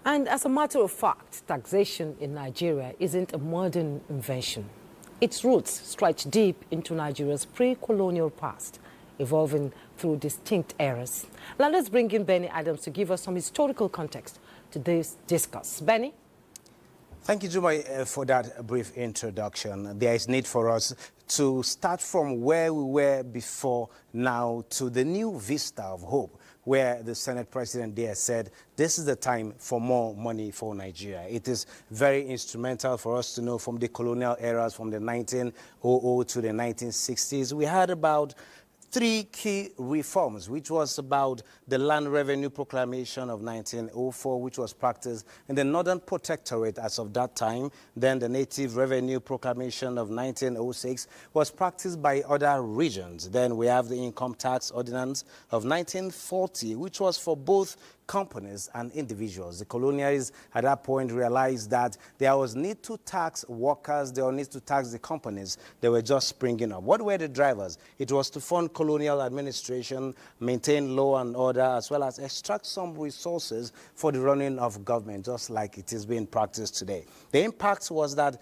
And as a matter of fact, taxation in Nigeria isn't a modern invention. Its roots stretch deep into Nigeria's pre-colonial past, evolving through distinct eras. Now let's bring in Benny Adams to give us some historical context to this discuss. Benny? Thank you, Juma, for that brief introduction. There is need for us to start from where we were before now to the new vista of hope, where the Senate President there said, this is the time for more money for Nigeria. It is very instrumental for us to know from the colonial eras, from the 1900 to the 1960s. We had about three key reforms, which was about the Land Revenue Proclamation of 1904, which was practiced in the Northern Protectorate as of that time. Then the Native Revenue Proclamation of 1906 was practiced by other regions. Then we have the Income Tax Ordinance of 1940, which was for both companies and individuals. The colonialists at that point realized that there was need to tax workers, there was need to tax the companies. They were just springing up. What were the drivers? It was to fund colonial administration, maintain law and order, as well as extract some resources for the running of government, just like it is being practiced today. The impact was that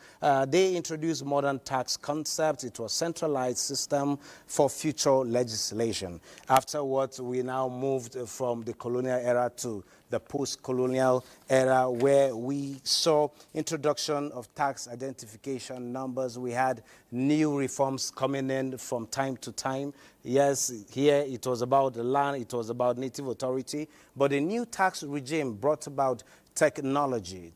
they introduced modern tax concept. It was a centralized system for future legislation. Afterwards, we now moved from the colonial era to the post-colonial era, where we saw introduction of tax identification numbers. We had new reforms coming in from time to time. Yes, here it was about the land, it was about native authority, but the new tax regime brought about technology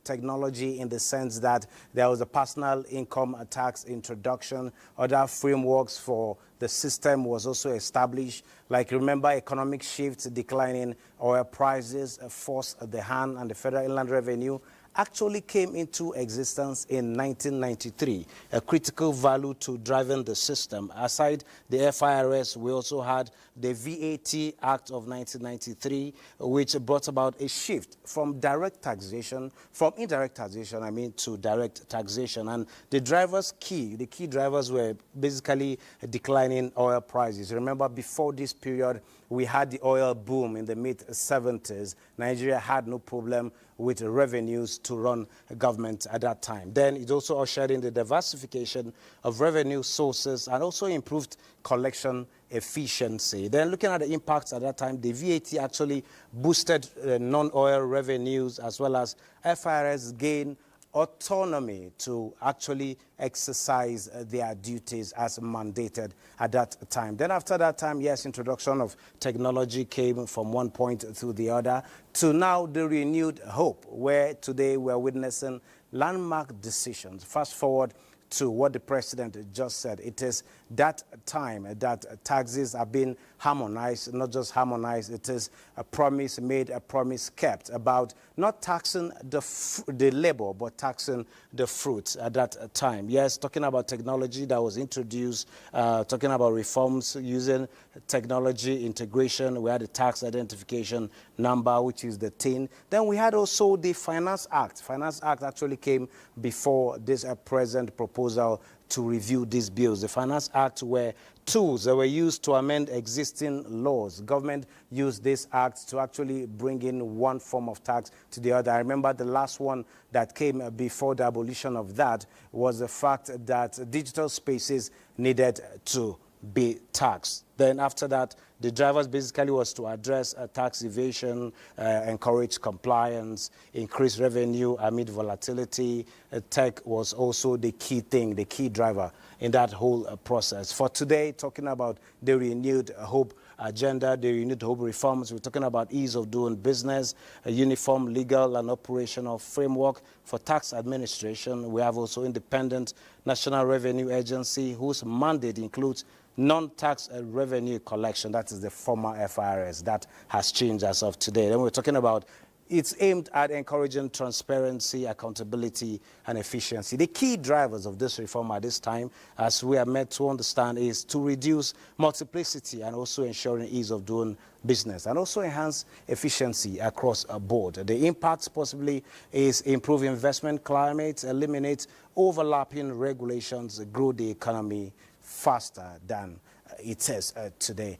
in the sense that there was a personal income tax introduction. Other frameworks for the system was also established. Like, remember, economic shifts, declining oil prices forced the hand, and the Federal Inland Revenue actually came into existence in 1993, a critical value to driving the system. Aside the FIRS, we also had the VAT Act of 1993, which brought about a shift from indirect taxation, to direct taxation. And the key drivers were basically declining oil prices. Remember, before this period, we had the oil boom in the mid-70s. Nigeria had no problem with revenues to run a government at that time. Then it also ushered in the diversification of revenue sources and also improved collection efficiency. Then looking at the impacts at that time, the VAT actually boosted non-oil revenues, as well as FIRS gained autonomy to actually exercise their duties as mandated at that time. Then after that time, yes, introduction of technology came from one point to the other, to now the renewed hope, where today we're witnessing landmark decisions. Fast forward to what the president just said. It is that time that taxes are being harmonized, not just harmonized, it is a promise made, a promise kept about not taxing the labor, but taxing the fruits at that time. Yes, talking about technology that was introduced, talking about reforms using technology integration. We had the tax identification number, which is the TIN. Then we had also the Finance Act. Finance Act actually came before this present proposal to review these bills. The Finance Act were tools that were used to amend existing laws. Government used this act to actually bring in one form of tax to the other. I remember the last one that came before the abolition of that was the fact that digital spaces needed to be taxed. Then after that, the drivers basically was to address tax evasion, encourage compliance, increase revenue amid volatility. Tech was also the key thing, the key driver in that whole process. For today, talking about the renewed hope agenda, the renewed hope reforms, we're talking about ease of doing business, a uniform legal and operational framework for tax administration. We have also independent National Revenue Agency, whose mandate includes non-tax revenue collection. That is the former FIRS. That has changed as of today. Then we're talking about it's aimed at encouraging transparency, accountability, and efficiency. The key drivers of this reform at this time, as we are meant to understand, is to reduce multiplicity and also ensuring ease of doing business, and also enhance efficiency across a board. The impact possibly is improve investment climate, eliminate overlapping regulations, grow the economy faster than it is today.